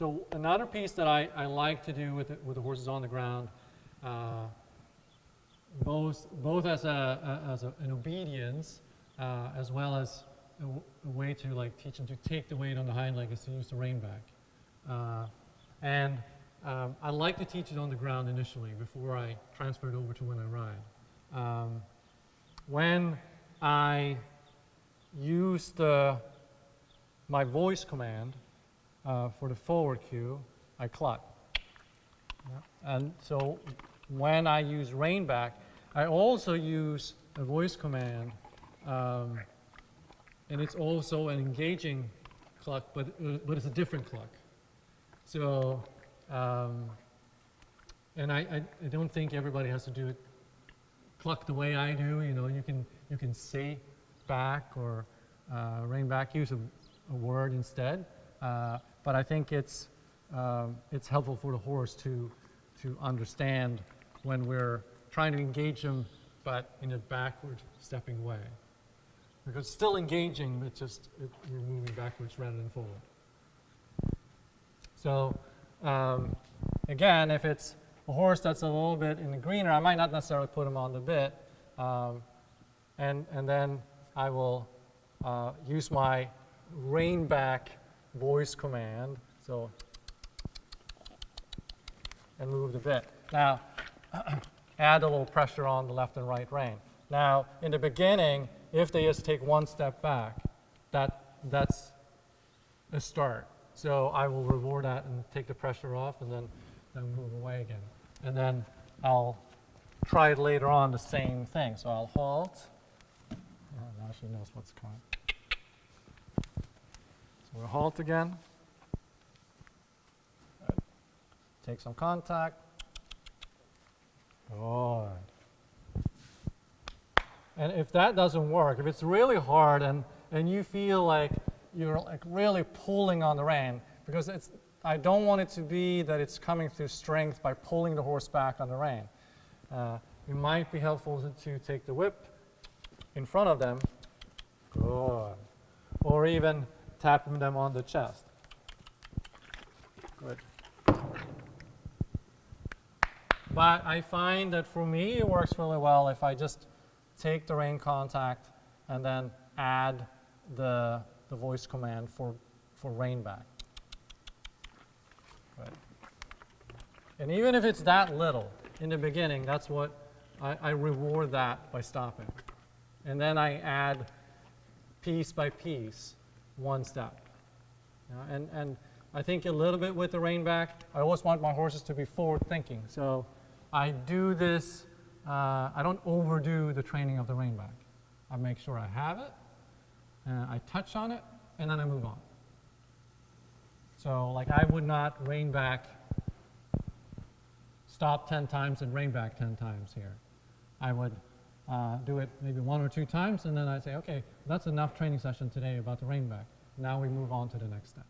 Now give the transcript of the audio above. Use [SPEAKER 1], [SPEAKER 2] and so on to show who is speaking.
[SPEAKER 1] So another piece that I like to do with the horses on the ground, both as an obedience as well as a way to like teach them to take the weight on the hind leg, is to use the rein back. I like to teach it on the ground initially before I transfer it over to when I ride. When I use my voice command for the forward cue, I cluck. Yeah. And so when I use rein back, I also use a voice command, and it's also an engaging cluck, but it's a different cluck. So, and I don't think everybody has to do it cluck the way I do. You know, you can say back or rein back, use a word instead. But I think it's helpful for the horse to understand when we're trying to engage them, but in a backward stepping way. Because it's still engaging, it's just we're moving backwards rather than forward. So again, if it's a horse that's a little bit in the greener, I might not necessarily put him on the bit, and then I will use my rein back voice command, so, and move the bit. Now, add a little pressure on the left and right rein. Now, in the beginning, if they just take one step back, that's a start. So I will reward that and take the pressure off and then move away again. And then I'll try it later on, the same thing. So I'll halt. Oh, now she knows what's coming. So we'll halt again. Take some contact. Good. And if that doesn't work, if it's really hard and you feel like you're like really pulling on the rein, because I don't want it to be that it's coming through strength by pulling the horse back on the rein. It might be helpful to take the whip in front of them. Good. Or even tapping them on the chest. Good. But I find that for me it works really well if I just take the rein contact and then add the voice command for rein back. Right. And even if it's that little in the beginning, that's what I reward that by stopping. And then I add piece by piece one step. And I think a little bit with the rein back. I always want my horses to be forward thinking. So I do this, I don't overdo the training of the rein back. I make sure I have it, I touch on it, and then I move on. So like I would not rein back, stop 10 times and rein back 10 times here. I would do it maybe 1 or 2 times, and then I'd say, okay, that's enough training session today about the rein back. Now we move on to the next step.